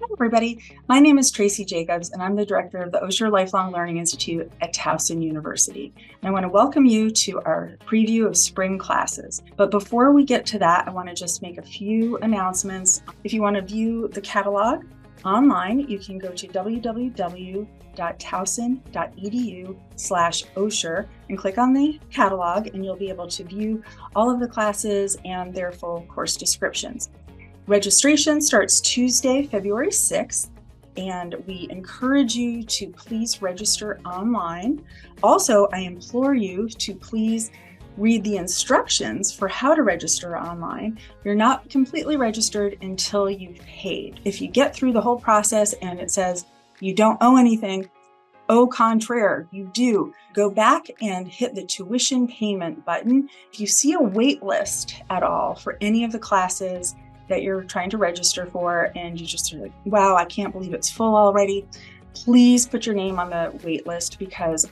Hi, everybody. My name is Tracy Jacobs, and I'm the director of the Osher Lifelong Learning Institute at Towson University. And I want to welcome you to our preview of spring classes. But before we get to that, I want to just make a few announcements. If you want to view the catalog online, you can go to www.towson.edu/Osher and click on the catalog, and you'll be able to view all of the classes and their full course descriptions. Registration starts Tuesday, February 6th, and we encourage you to please register online. Also, I implore you to please read the instructions for how to register online. You're not completely registered until you've paid. If you get through the whole process and it says you don't owe anything, au contraire, you do. Go back and hit the tuition payment button. If you see a wait list at all for any of the classes that you're trying to register for and you just are like, wow, I can't believe it's full already, please put your name on the wait list, because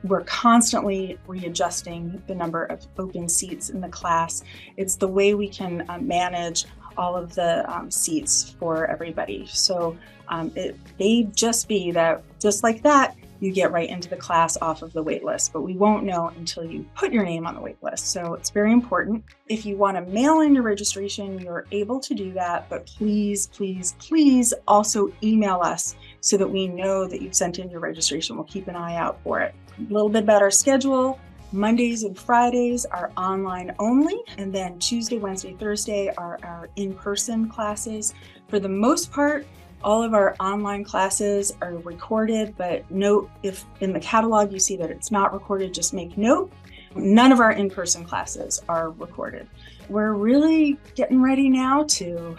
we're constantly readjusting the number of open seats in the class. It's the way we can manage all of the seats for everybody. So it may just be that just like that, you get right into the class off of the wait list, but we won't know until you put your name on the wait list. So it's very important. If you want to mail in your registration, you're able to do that, but please, please, please also email us so that we know that you've sent in your registration. We'll keep an eye out for it. A little bit about our schedule. Mondays and Fridays are online only, and then Tuesday, Wednesday, Thursday are our in-person classes. For the most part, all of our online classes are recorded, but note if in the catalog you see that it's not recorded, just make note. None of our in-person classes are recorded. We're really getting ready now to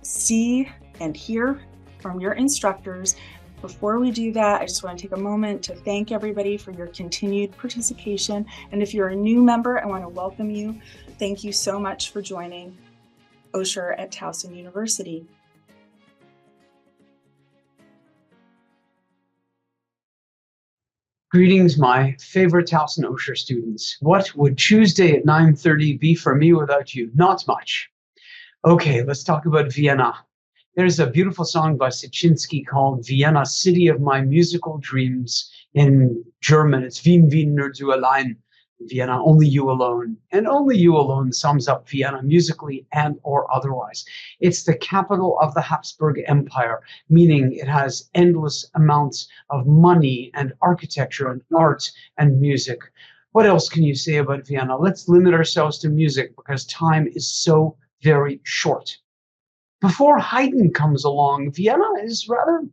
see and hear from your instructors. Before we do that, I just want to take a moment to thank everybody for your continued participation. And if you're a new member, I want to welcome you. Thank you so much for joining Osher at Towson University. Greetings, my favorite Towson Osher students. What would Tuesday at 9:30 be for me without you? Not much. Okay, let's talk about Vienna. There's a beautiful song by Sichinski called Vienna, City of My Musical Dreams. In German, it's Wien, Wien, nur du allein. Vienna, only you alone. And only you alone sums up Vienna musically and or otherwise. It's the capital of the Habsburg Empire, meaning it has endless amounts of money and architecture and art and music. What else can you say about Vienna? Let's limit ourselves to music because time is so very short. Before Haydn comes along, Vienna is rather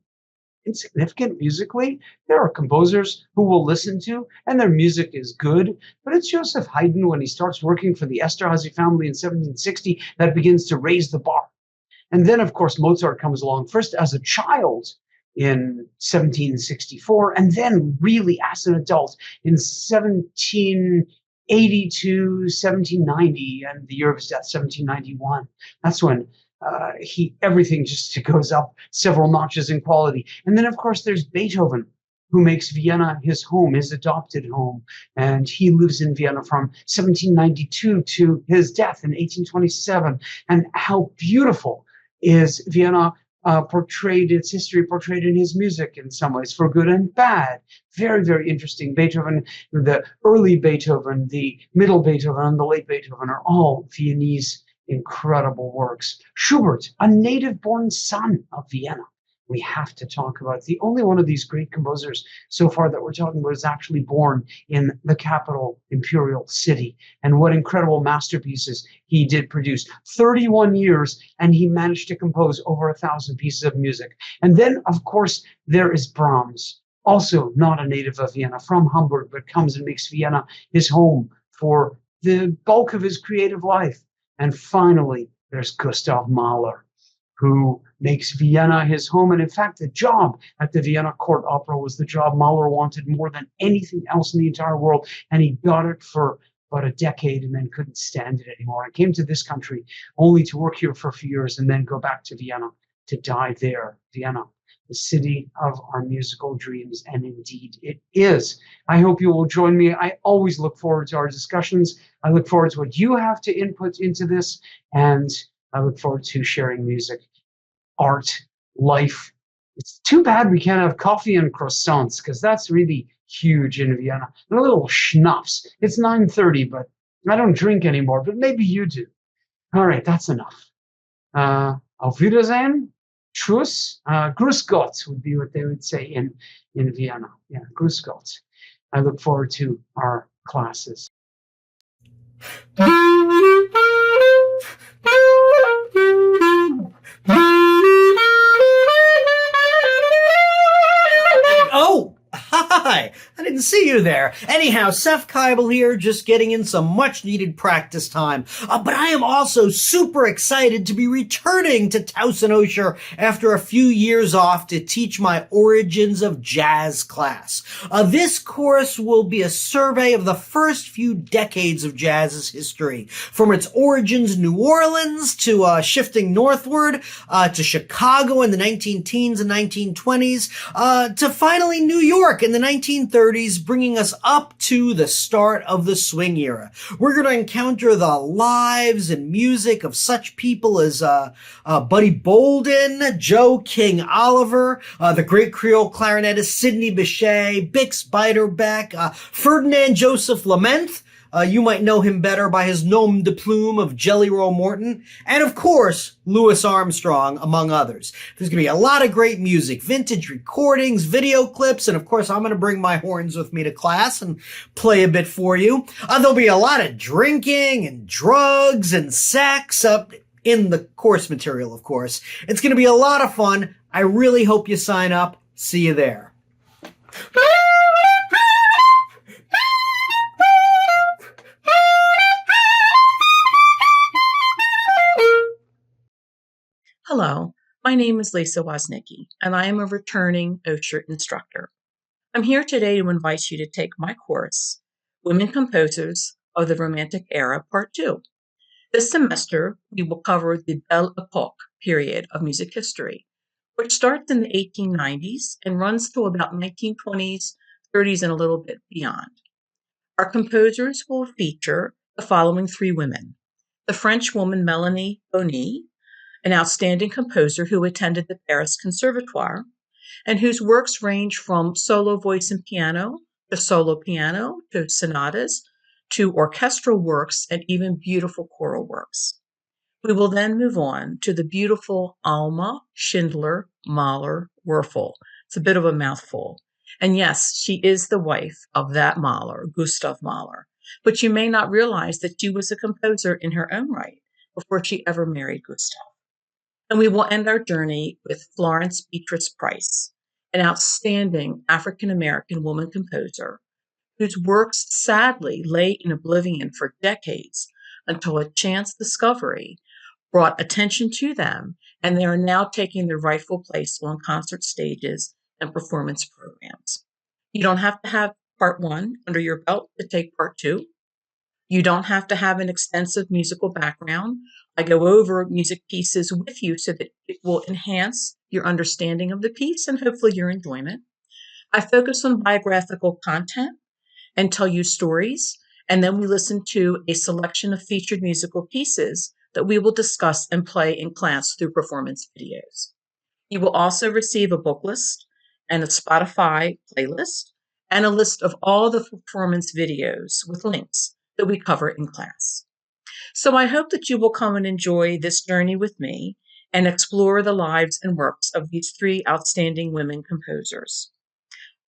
insignificant musically. There are composers who we'll listen to, and their music is good, but it's Joseph Haydn, when he starts working for the Esterhazy family in 1760, that begins to raise the bar. And then, of course, Mozart comes along, first as a child in 1764, and then really as an adult in 1782, 1790, and the year of his death, 1791. That's when everything just goes up several notches in quality. And then, of course, there's Beethoven, who makes Vienna his home, his adopted home. And he lives in Vienna from 1792 to his death in 1827. And how beautiful is Vienna portrayed, its history portrayed in his music in some ways, for good and bad. Very, very interesting. Beethoven, the early Beethoven, the middle Beethoven, and the late Beethoven are all Viennese incredible works. Schubert, a native-born son of Vienna. We have to talk about the only one of these great composers so far that we're talking about is actually born in the capital imperial city. And what incredible masterpieces he did produce. 31 years, and he managed to compose over 1,000 pieces of music. And then, of course, there is Brahms, also not a native of Vienna, from Hamburg, but comes and makes Vienna his home for the bulk of his creative life. And finally, there's Gustav Mahler, who makes Vienna his home. And in fact, the job at the Vienna Court Opera was the job Mahler wanted more than anything else in the entire world. And he got it for about a decade and then couldn't stand it anymore. And came to this country only to work here for a few years and then go back to Vienna to die there. Vienna, the city of our musical dreams. And indeed it is. I hope you will join me. I always look forward to our discussions. I look forward to what you have to input into this, and I look forward to sharing music, art, life. It's too bad we can't have coffee and croissants, because that's really huge in Vienna. And a little schnapps. It's 9:30, but I don't drink anymore, but maybe you do. All right, that's enough. Auf Wiedersehen. Tschüss. Grüß Gott would be what they would say in Vienna. Yeah, Grüß Gott. I look forward to our classes. Oh, hi! I didn't see you there. Anyhow, Seth Keibel here, just getting in some much-needed practice time. But I am also super excited to be returning to Towson Osher after a few years off to teach my Origins of Jazz class. This course will be a survey of the first few decades of jazz's history, from its origins in New Orleans to shifting northward to Chicago in the 19-teens and 1920s to finally New York in the 1930s, bringing us up to the start of the swing era. We're going to encounter the lives and music of such people as Buddy Bolden, Joe King Oliver, the great Creole clarinetist Sidney Bechet, Bix Beiderbecke, Ferdinand Joseph Lament. You might know him better by his nom de plume of Jelly Roll Morton, and of course, Louis Armstrong, among others. There's going to be a lot of great music, vintage recordings, video clips, and of course, I'm going to bring my horns with me to class and play a bit for you. There'll be a lot of drinking and drugs and sex in the course material, of course. It's going to be a lot of fun. I really hope you sign up. See you there. Hello, my name is Lisa Woznicki, and I am a returning Osher instructor. I'm here today to invite you to take my course, Women Composers of the Romantic Era, Part 2. This semester, we will cover the Belle Epoque period of music history, which starts in the 1890s and runs through about 1920s, 30s, and a little bit beyond. Our composers will feature the following three women: the French woman Melanie Bonny, an outstanding composer who attended the Paris Conservatoire and whose works range from solo voice and piano to solo piano to sonatas to orchestral works and even beautiful choral works. We will then move on to the beautiful Alma Schindler Mahler Werfel. It's a bit of a mouthful. And yes, she is the wife of that Mahler, Gustav Mahler. But you may not realize that she was a composer in her own right before she ever married Gustav. And we will end our journey with Florence Beatrice Price, an outstanding African-American woman composer whose works sadly lay in oblivion for decades until a chance discovery brought attention to them, and they are now taking their rightful place on concert stages and performance programs. You don't have to have part one under your belt to take part two. You don't have to have an extensive musical background. I go over music pieces with you so that it will enhance your understanding of the piece and hopefully your enjoyment. I focus on biographical content and tell you stories, and then we listen to a selection of featured musical pieces that we will discuss and play in class through performance videos. You will also receive a book list and a Spotify playlist and a list of all the performance videos with links that we cover in class. So I hope that you will come and enjoy this journey with me and explore the lives and works of these three outstanding women composers.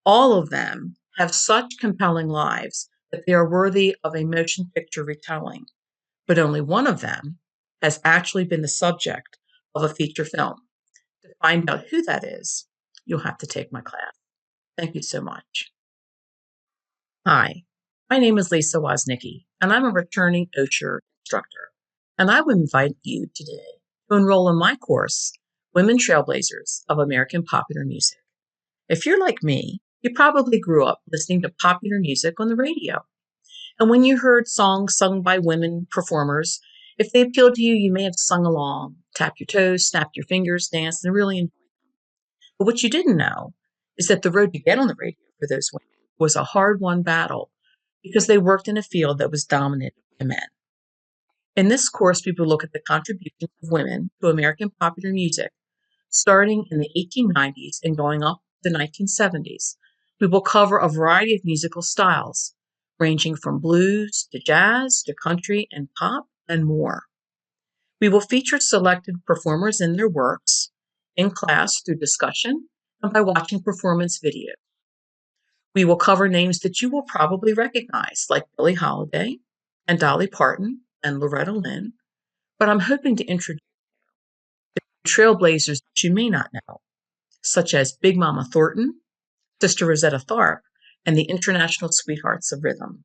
All of them have such compelling lives that they are worthy of a motion picture retelling, but only one of them has actually been the subject of a feature film. To find out who that is, you'll have to take my class. Thank you so much. Hi, my name is Lisa Woznicki, and I'm a returning Osher instructor. And I would invite you today to enroll in my course, Women Trailblazers of American Popular Music. If you're like me, you probably grew up listening to popular music on the radio. And when you heard songs sung by women performers, if they appealed to you, you may have sung along, tapped your toes, snapped your fingers, danced, and really enjoyed them. But what you didn't know is that the road to get on the radio for those women was a hard-won battle because they worked in a field that was dominated and men. In this course, we will look at the contributions of women to American popular music, starting in the 1890s and going up to the 1970s. We will cover a variety of musical styles, ranging from blues to jazz to country and pop and more. We will feature selected performers and their works in class through discussion and by watching performance videos. We will cover names that you will probably recognize, like Billie Holiday and Dolly Parton and Loretta Lynn, but I'm hoping to introduce trailblazers that you may not know, such as Big Mama Thornton, Sister Rosetta Tharpe, and the International Sweethearts of Rhythm.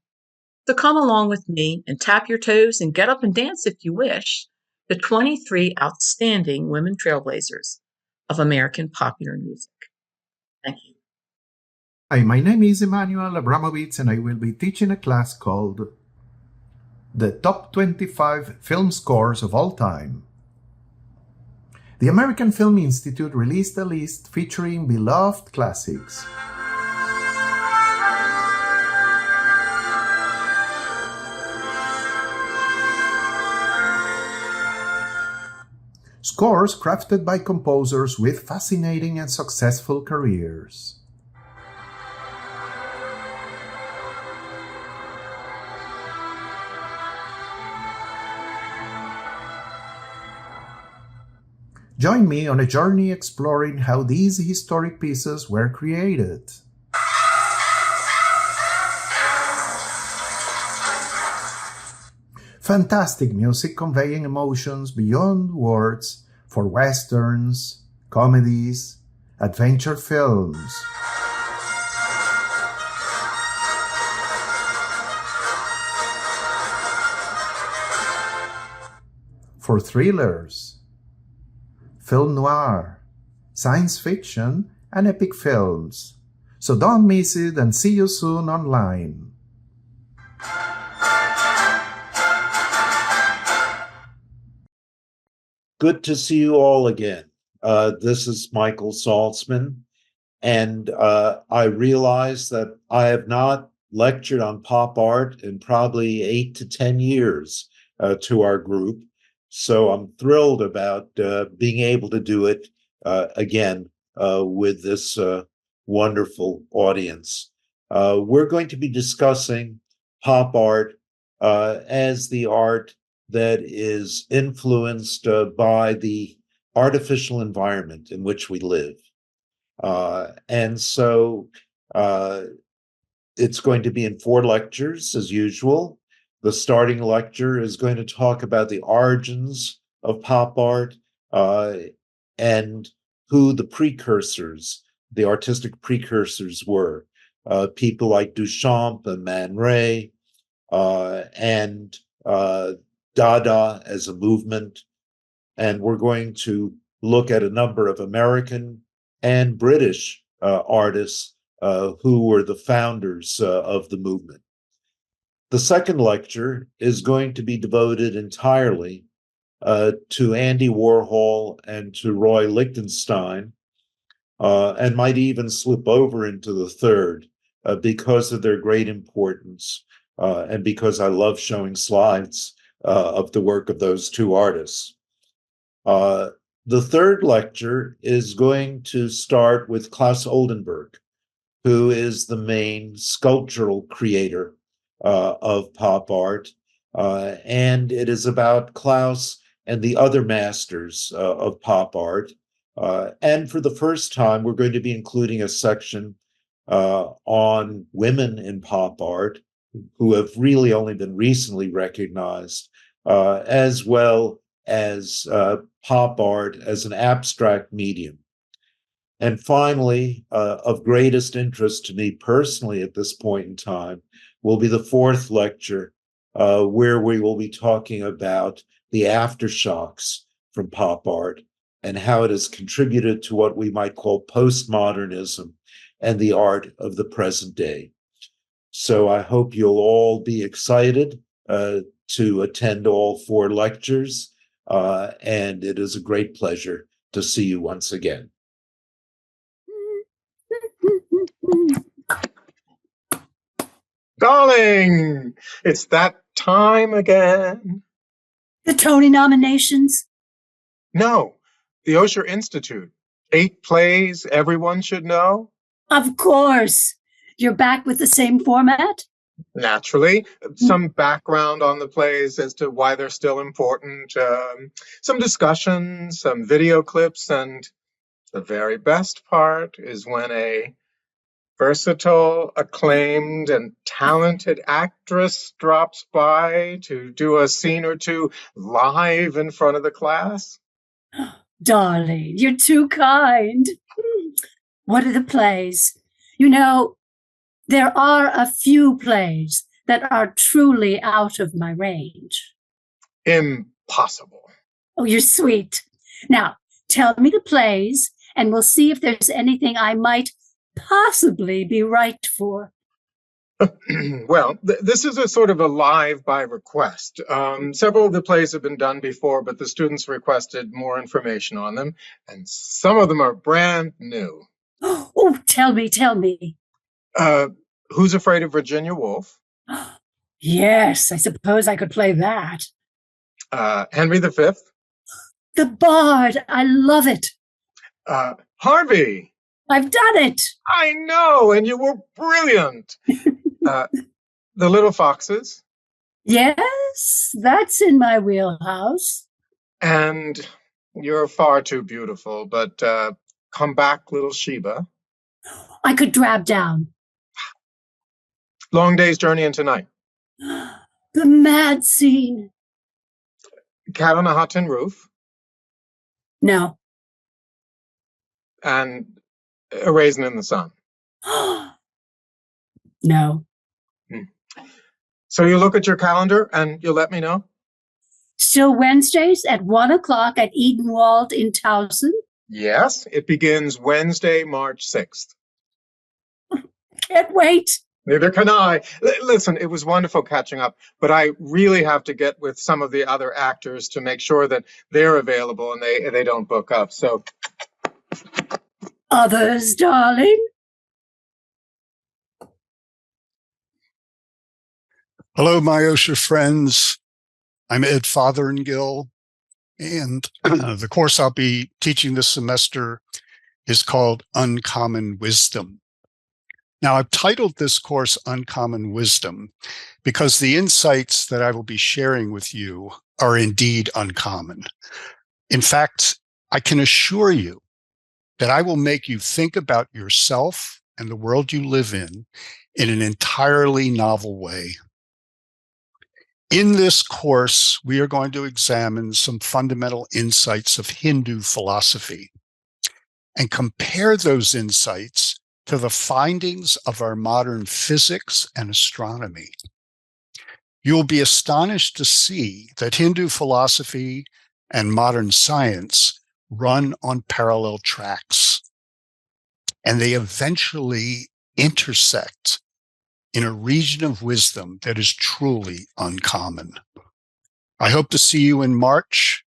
So come along with me and tap your toes and get up and dance if you wish, the 23 outstanding women trailblazers of American popular music. Thank you. Hi, my name is Emmanuel Abramovitz, and I will be teaching a class called The Top 25 Film Scores of All Time. The American Film Institute released a list featuring beloved classics. Scores crafted by composers with fascinating and successful careers. Join me on a journey exploring how these historic pieces were created. Fantastic music conveying emotions beyond words for westerns, comedies, adventure films. For thrillers, film noir, science fiction, and epic films. So don't miss it and see you soon online. Good to see you all again. This is Michael Saltzman, and I realize that I have not lectured on pop art in probably 8 to 10 years to our group. So I'm thrilled about being able to do it again with this wonderful audience. We're going to be discussing pop art as the art that is influenced by the artificial environment in which we live. And so it's going to be in 4 lectures as usual. The starting lecture is going to talk about the origins of pop art and who the precursors, the artistic precursors were. People like Duchamp and Man Ray and Dada as a movement. And we're going to look at a number of American and British artists who were the founders of the movement. The second lecture is going to be devoted entirely to Andy Warhol and to Roy Lichtenstein, and might even slip over into the third because of their great importance and because I love showing slides of the work of those 2 artists. The third lecture is going to start with Claes Oldenburg, who is the main sculptural creator of pop art. And it is about Klaus and the other masters of pop art. And for the first time, we're going to be including a section on women in pop art who have really only been recently recognized, as well as pop art as an abstract medium. And finally, of greatest interest to me personally at this point in time, will be the 4th lecture, where we will be talking about the aftershocks from pop art and how it has contributed to what we might call postmodernism and the art of the present day. So I hope you'll all be excited to attend all 4 lectures, and it is a great pleasure to see you once again. Darling, it's that time again. The Tony nominations? No, the Osher Institute. 8 plays everyone should know? Of course. You're back with the same format? Naturally. Some background on the plays as to why they're still important, some discussion, some video clips, and the very best part is when a versatile, acclaimed, and talented actress drops by to do a scene or two live in front of the class. Darling, you're too kind. What are the plays? You know, there are a few plays that are truly out of my range. Impossible. Oh, you're sweet. Now, tell me the plays, and we'll see if there's anything I might possibly be right for. Well, this is a sort of a live by request. Several of the plays have been done before, but the students requested more information on them, and some of them are brand new. Oh, tell me. Who's Afraid of Virginia Woolf? Yes, I suppose I could play that. Henry V? The Bard, I love it. Harvey! I've done it. I know, and you were brilliant. The Little Foxes? Yes, that's in my wheelhouse. And you're far too beautiful, but Come Back, Little Sheba. I could drab down. Long Day's Journey into Night. The mad scene. Cat on a Hot Tin Roof. No. And A Raisin in the Sun. No. So you look at your calendar and you'll let me know? Still Wednesdays at 1:00 at Edenwald in Towson? Yes, it begins Wednesday, March 6th. Can't wait. Neither can I. Listen, it was wonderful catching up, but I really have to get with some of the other actors to make sure that they're available and they don't book up. So, Others, darling? Hello, my Osher friends. I'm Ed Fotheringill, and the course I'll be teaching this semester is called Uncommon Wisdom. Now, I've titled this course Uncommon Wisdom because the insights that I will be sharing with you are indeed uncommon. In fact, I can assure you that I will make you think about yourself and the world you live in an entirely novel way. In this course, we are going to examine some fundamental insights of Hindu philosophy and compare those insights to the findings of our modern physics and astronomy. You'll be astonished to see that Hindu philosophy and modern science run on parallel tracks, and they eventually intersect in a region of wisdom that is truly uncommon. I hope to see you in March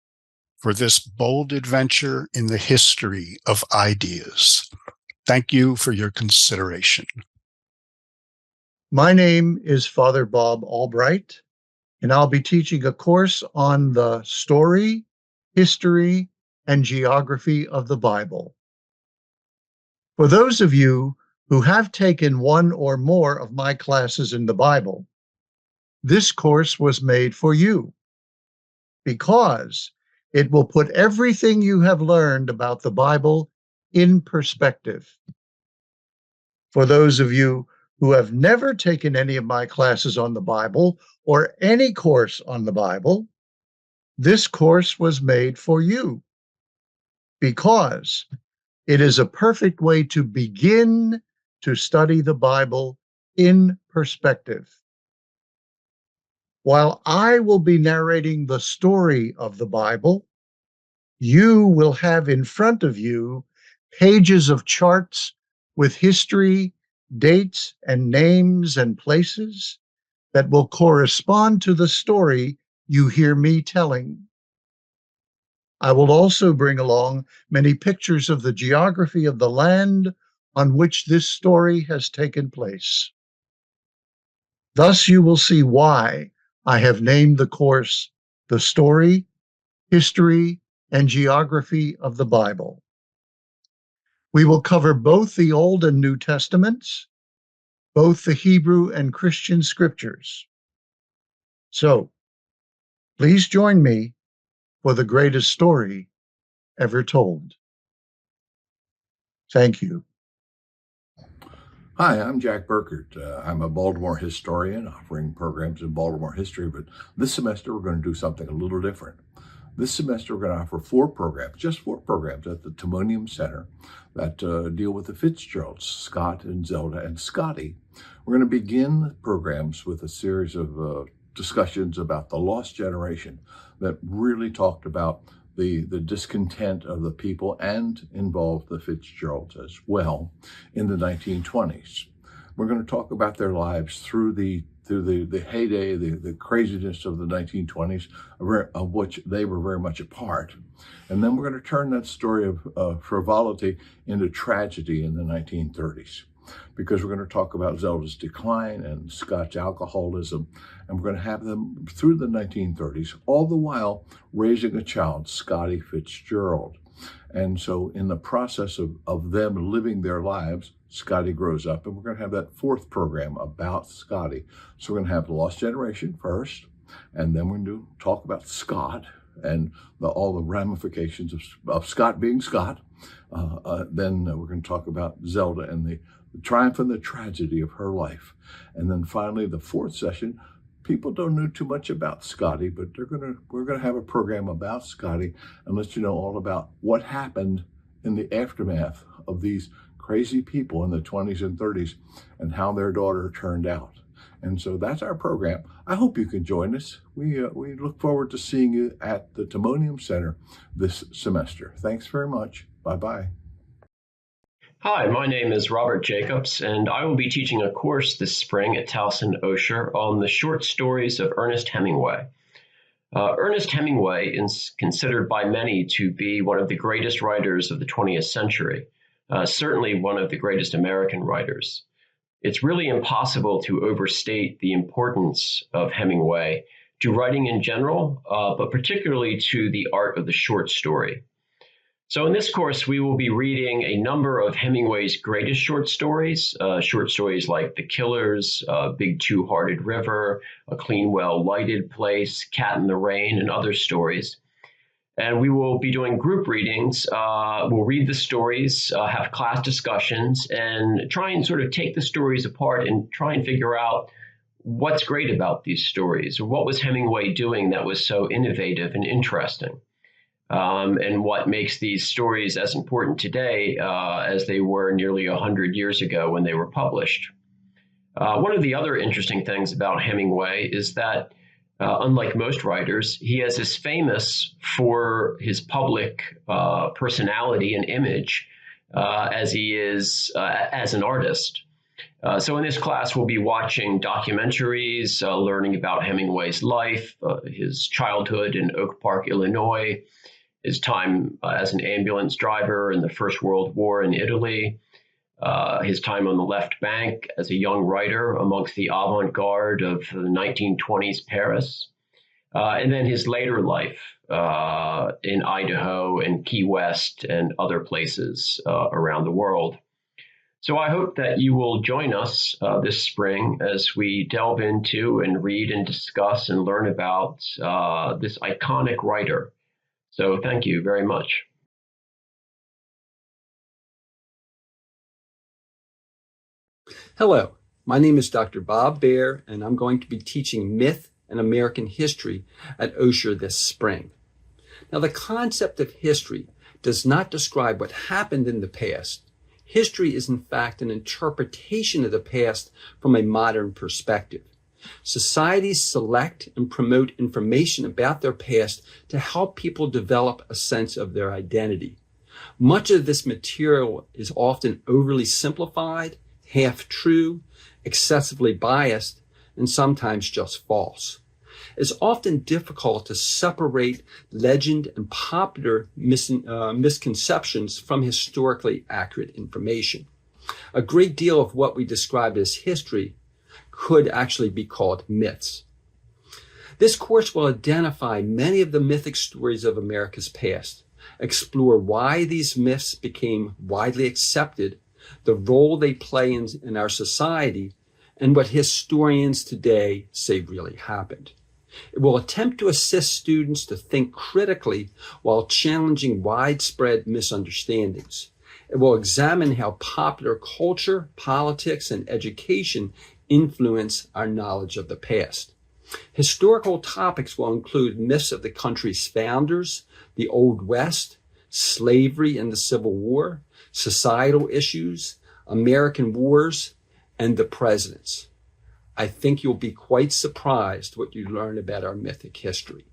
for this bold adventure in the history of ideas. Thank you for your consideration. My name is Father Bob Albright, and I'll be teaching a course on the story, history, and geography of the Bible. For those of you who have taken one or more of my classes in the Bible, this course was made for you because it will put everything you have learned about the Bible in perspective. For those of you who have never taken any of my classes on the Bible or any course on the Bible, this course was made for you because it is a perfect way to begin to study the Bible in perspective. While I will be narrating the story of the Bible, you will have in front of you pages of charts with history, dates, and names and places that will correspond to the story you hear me telling. I will also bring along many pictures of the geography of the land on which this story has taken place. Thus you will see why I have named the course The Story, History, and Geography of the Bible. We will cover both the Old and New Testaments, both the Hebrew and Christian scriptures. So, please join me for the greatest story ever told. Thank you. Hi, I'm Jack Burkert. I'm a Baltimore historian offering programs in Baltimore history, but this semester we're going to do something a little different. This semester we're going to offer 4 programs, just 4 programs at the Timonium Center that deal with the Fitzgeralds, Scott and Zelda and Scotty. We're going to begin programs with a series of discussions about the lost generation that really talked about the discontent of the people and involved the Fitzgeralds as well in the 1920s. We're going to talk about their lives through the heyday, the craziness of the 1920s, of which they were very much a part. And then we're going to turn that story of frivolity into tragedy in the 1930s, because we're going to talk about Zelda's decline and Scott's alcoholism, and we're going to have them through the 1930s, all the while raising a child, Scotty Fitzgerald. And so in the process of them living their lives, Scotty grows up, and we're going to have that 4th program about Scotty. So we're going to have the Lost Generation first, and then we're going to talk about Scott and all the ramifications of Scott being Scott. Then we're going to talk about Zelda and the triumph and the tragedy of her life. And then finally, the 4th session, people don't know too much about Scotty, but we're gonna have a program about Scotty and let you know all about what happened in the aftermath of these crazy people in the 20s and 30s and how their daughter turned out. And so that's our program. I hope you can join us. We look forward to seeing you at the Timonium Center this semester. Thanks very much. Bye-bye. Hi, my name is Robert Jacobs, and I will be teaching a course this spring at Towson Osher on the short stories of Ernest Hemingway. Ernest Hemingway is considered by many to be one of the greatest writers of the 20th century, certainly one of the greatest American writers. It's really impossible to overstate the importance of Hemingway to writing in general, but particularly to the art of the short story. So in this course, we will be reading a number of Hemingway's greatest short stories like The Killers, Big Two-Hearted River, A Clean, Well-Lighted Place, Cat in the Rain, and other stories. And we will be doing group readings. We'll read the stories, have class discussions, and try and sort of take the stories apart and try and figure out what's great about these stories. What was Hemingway doing that was so innovative and interesting? And what makes these stories as important today as they were nearly 100 years ago when they were published. One of the other interesting things about Hemingway is that, unlike most writers, he is famous for his public personality and image as he is as an artist. So in this class, we'll be watching documentaries, learning about Hemingway's life, his childhood in Oak Park, Illinois, his time as an ambulance driver in the First World War in Italy, his time on the left bank as a young writer amongst the avant-garde of the 1920s Paris, and then his later life in Idaho and Key West and other places around the world. So I hope that you will join us this spring as we delve into and read and discuss and learn about this iconic writer. So thank you very much. Hello, my name is Dr. Bob Baer, and I'm going to be teaching Myth and American History at Osher this spring. Now, the concept of history does not describe what happened in the past. History is, in fact, an interpretation of the past from a modern perspective. Societies select and promote information about their past to help people develop a sense of their identity. Much of this material is often overly simplified, half true, excessively biased, and sometimes just false. It's often difficult to separate legend and popular misconceptions from historically accurate information. A great deal of what we describe as history could actually be called myths. This course will identify many of the mythic stories of America's past, explore why these myths became widely accepted, the role they play in our society, and what historians today say really happened. It will attempt to assist students to think critically while challenging widespread misunderstandings. It will examine how popular culture, politics, and education influence our knowledge of the past. Historical topics will include myths of the country's founders, the Old West, slavery and the Civil War, societal issues, American wars, and the presidents. I think you'll be quite surprised what you learn about our mythic history.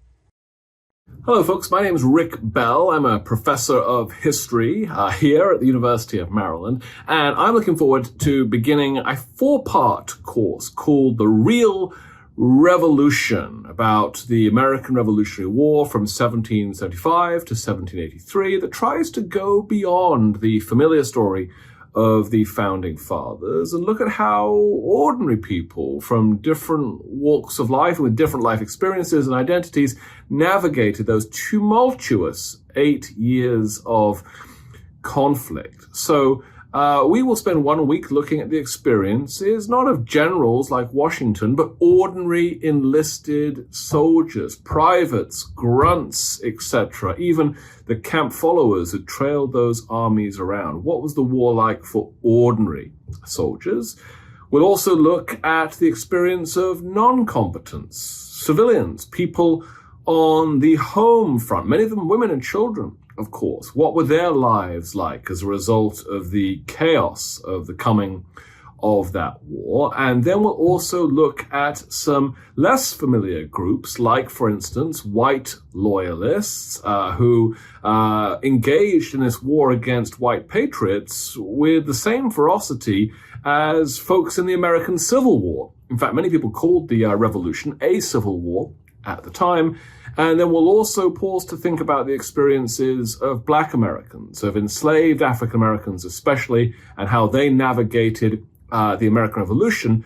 Hello, folks. My name is Rick Bell. I'm a professor of history here at the University of Maryland, and I'm looking forward to beginning a 4-part course called The Real Revolution, about the American Revolutionary War from 1775 to 1783, that tries to go beyond the familiar story of the founding fathers and look at how ordinary people from different walks of life with different life experiences and identities navigated those tumultuous 8 years of conflict. So we will spend 1 week looking at the experiences, not of generals like Washington, but ordinary enlisted soldiers, privates, grunts, etc., even the camp followers who trailed those armies around. What was the war like for ordinary soldiers? We'll also look at the experience of non-combatants, civilians, people on the home front, many of them women and children, of course. What were their lives like as a result of the chaos of the coming of that war? And then we'll also look at some less familiar groups, like, for instance, white loyalists who engaged in this war against white patriots with the same ferocity as folks in the American Civil War. In fact, many people called the revolution a civil war at the time. And then we'll also pause to think about the experiences of Black Americans, of enslaved African Americans especially, and how they navigated the American Revolution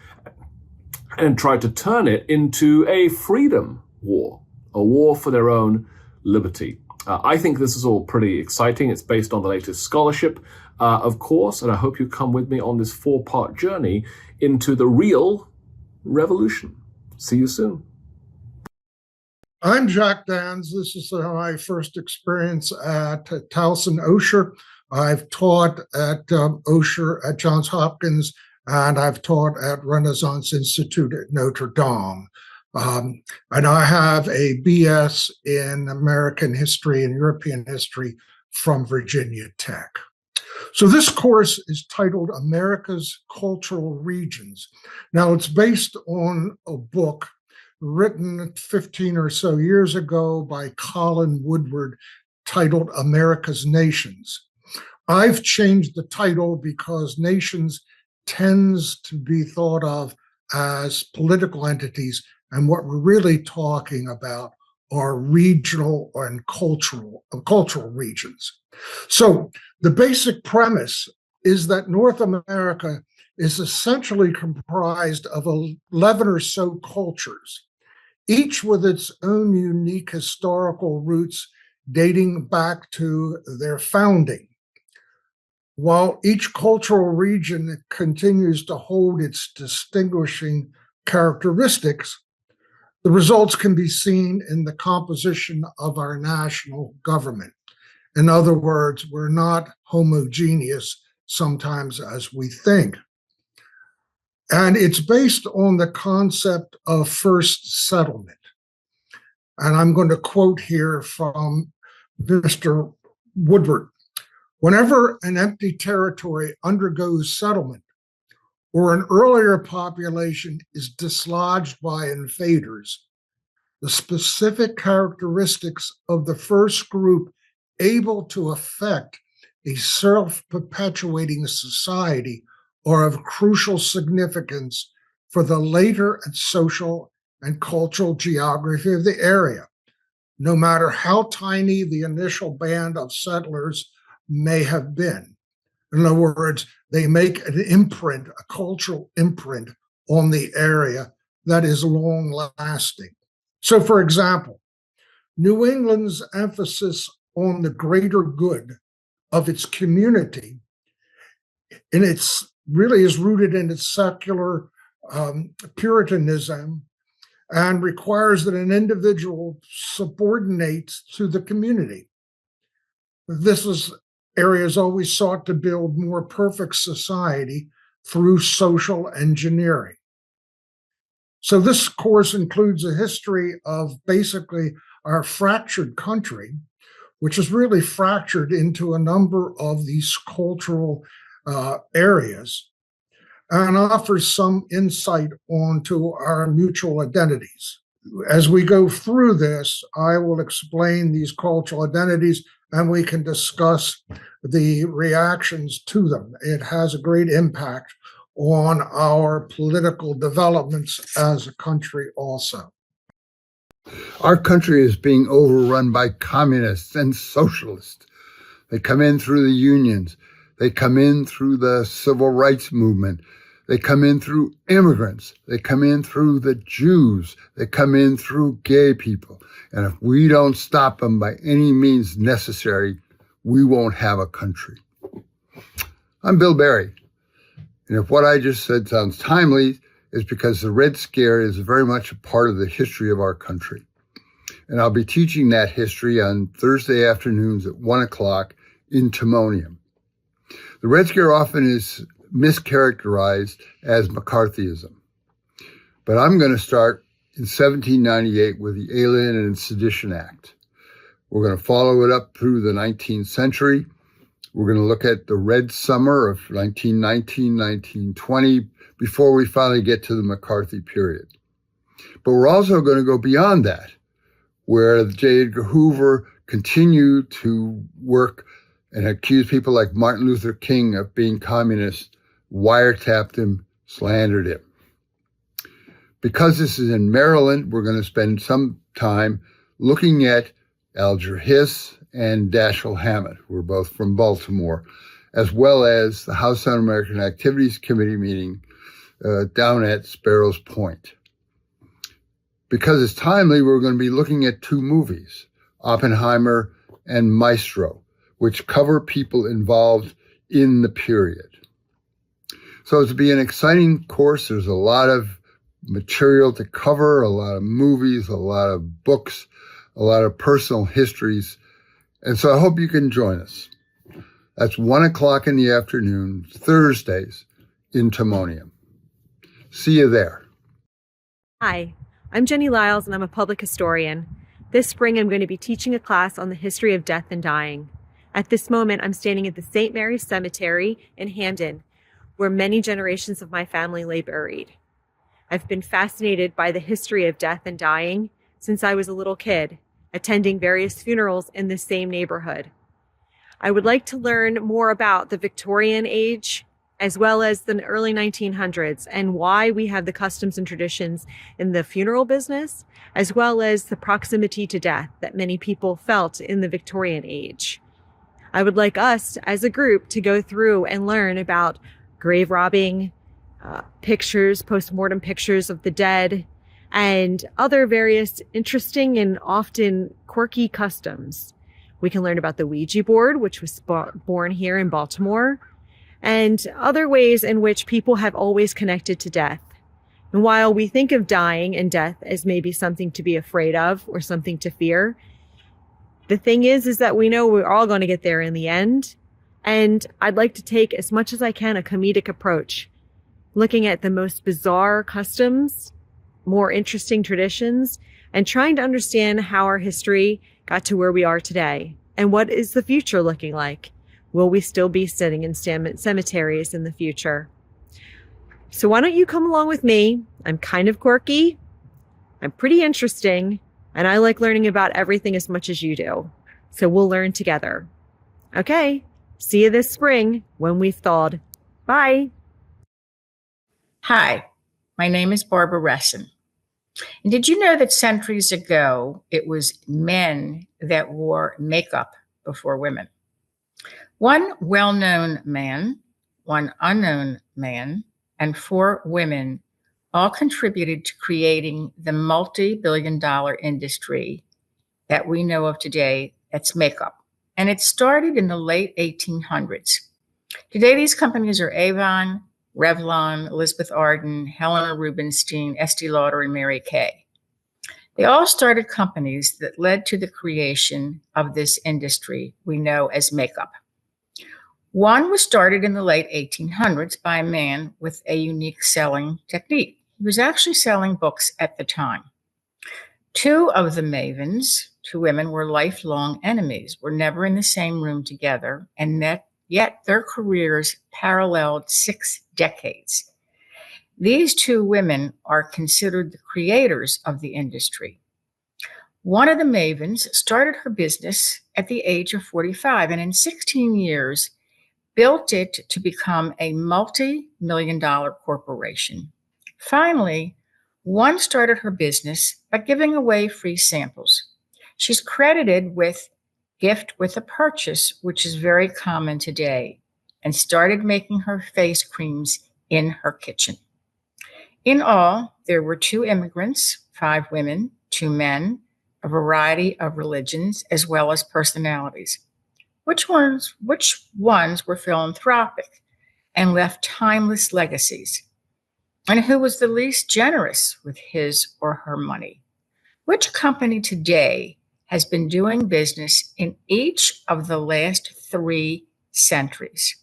and tried to turn it into a freedom war, a war for their own liberty. I think this is all pretty exciting. It's based on the latest scholarship, of course, and I hope you come with me on this 4-part journey into the real revolution. See you soon. I'm Jack Dans. This is my first experience at Towson Osher. I've taught at Osher at Johns Hopkins, and I've taught at Renaissance Institute at Notre Dame. And I have a BS in American history and European history from Virginia Tech. So this course is titled America's Cultural Regions. Now, it's based on a book written 15 or so years ago by Colin Woodward titled America's Nations. I've changed the title because nations tends to be thought of as political entities, and what we're really talking about are regional and cultural regions. So the basic premise is that North America is essentially comprised of 11 or so cultures, each with its own unique historical roots dating back to their founding. While each cultural region continues to hold its distinguishing characteristics, the results can be seen in the composition of our national government. In other words, we're not homogeneous sometimes as we think. And it's based on the concept of first settlement. And I'm going to quote here from Mr. Woodward. Whenever an empty territory undergoes settlement, or an earlier population is dislodged by invaders, the specific characteristics of the first group able to affect a self-perpetuating society are of crucial significance for the later and social and cultural geography of the area, no matter how tiny the initial band of settlers may have been. In other words, they make an imprint, a cultural imprint on the area that is long lasting. So, for example, New England's emphasis on the greater good of its community, and it's really is rooted in its secular Puritanism and requires that an individual subordinates to the community. Areas always sought to build more perfect society through social engineering. So this course includes a history of basically our fractured country, which is really fractured into a number of these cultural areas, and offers some insight onto our mutual identities. As we go through this, I will explain these cultural identities and we can discuss the reactions to them. It has a great impact on our political developments as a country also. Our country is being overrun by communists and socialists. They come in through the unions. They come in through the civil rights movement. They come in through immigrants. They come in through the Jews. They come in through gay people. And if we don't stop them by any means necessary, we won't have a country. I'm Bill Barry. And if what I just said sounds timely, it's because the Red Scare is very much a part of the history of our country. And I'll be teaching that history on Thursday afternoons at 1 o'clock in Timonium. The Red Scare often is mischaracterized as McCarthyism. But I'm going to start in 1798 with the Alien and Sedition Act. We're going to follow it up through the 19th century. We're going to look at the Red Summer of 1919, 1920, before we finally get to the McCarthy period. But we're also going to go beyond that, where J. Edgar Hoover continued to work and accuse people like Martin Luther King of being communists, wiretapped him, slandered him. Because this is in Maryland, we're going to spend some time looking at Alger Hiss and Dashiell Hammett, who are both from Baltimore, as well as the House Un-American Activities Committee meeting down at Sparrows Point. Because it's timely, we're going to be looking at two movies, Oppenheimer and Maestro, which cover people involved in the period. So it's to be an exciting course. There's a lot of material to cover, a lot of movies, a lot of books, a lot of personal histories. And so I hope you can join us. That's 1 o'clock in the afternoon, Thursdays in Timonium. See you there. Hi, I'm Jenny Lyles and I'm a public historian. This spring I'm going to be teaching a class on the history of death and dying. At this moment, I'm standing at the St. Mary's Cemetery in Hamden, where many generations of my family lay buried. I've been fascinated by the history of death and dying since I was a little kid, attending various funerals in the same neighborhood. I would like to learn more about the Victorian age, as well as the early 1900s, and why we have the customs and traditions in the funeral business, as well as the proximity to death that many people felt in the Victorian age. I would like us as a group to go through and learn about grave robbing, pictures, post-mortem pictures of the dead, and other various interesting and often quirky customs. We can learn about the Ouija board, which was born here in Baltimore, and other ways in which people have always connected to death. And while we think of dying and death as maybe something to be afraid of or something to fear, the thing is that we know we're all going to get there in the end. And I'd like to take, as much as I can, a comedic approach, looking at the most bizarre customs, more interesting traditions, and trying to understand how our history got to where we are today. And what is the future looking like? Will we still be sitting in cemeteries in the future? So why don't you come along with me? I'm kind of quirky, I'm pretty interesting, and I like learning about everything as much as you do. So we'll learn together. Okay, see you this spring when we've thawed. Bye. Hi, my name is Barbara Resson. And did you know that centuries ago, it was men that wore makeup before women? One well-known man, one unknown man, and 4 women all contributed to creating the multi-billion-dollar industry that we know of today, that's makeup. And it started in the late 1800s. Today, these companies are Avon, Revlon, Elizabeth Arden, Helena Rubinstein, Estee Lauder, and Mary Kay. They all started companies that led to the creation of this industry we know as makeup. One was started in the late 1800s by a man with a unique selling technique. He was actually selling books at the time. Two of the mavens, two women, were lifelong enemies, were never in the same room together, and yet their careers paralleled 6 decades. These two women are considered the creators of the industry. One of the mavens started her business at the age of 45, and in 16 years, built it to become a multi-million-dollar corporation. Finally, one started her business by giving away free samples. She's credited with gift with a purchase, which is very common today, and started making her face creams in her kitchen. In all, there were 2 immigrants, 5 women, 2 men, a variety of religions, as well as personalities. Which ones were philanthropic and left timeless legacies? And who was the least generous with his or her money? Which company today has been doing business in each of the last 3 centuries?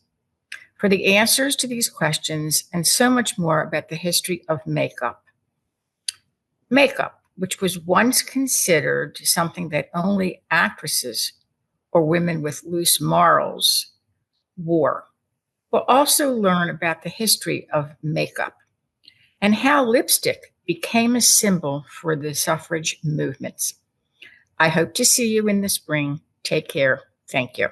For the answers to these questions and so much more about the history of makeup, which was once considered something that only actresses or women with loose morals wore. We'll also learn about the history of makeup and how lipstick became a symbol for the suffrage movements. I hope to see you in the spring. Take care. Thank you.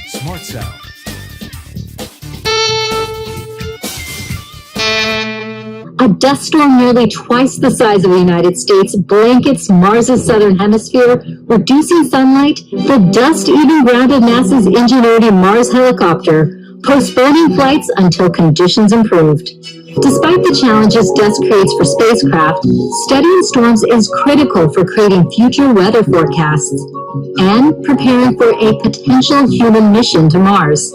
Smart Sound. A dust storm nearly twice the size of the United States blankets Mars's southern hemisphere, reducing sunlight. The dust even grounded NASA's Ingenuity Mars helicopter, postponing flights until conditions improved. Despite the challenges dust creates for spacecraft, studying storms is critical for creating future weather forecasts and preparing for a potential human mission to Mars.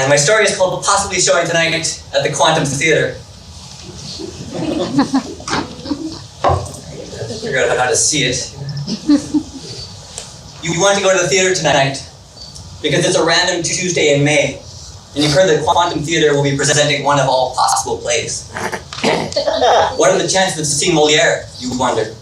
And my story is called Possibly Showing Tonight at the Quantum Theater. Figure out how to see it. You want to go to the theater tonight because it's a random Tuesday in May, and you've heard the Quantum Theater will be presenting one of all possible plays. What are the chances of seeing Moliere, you wonder?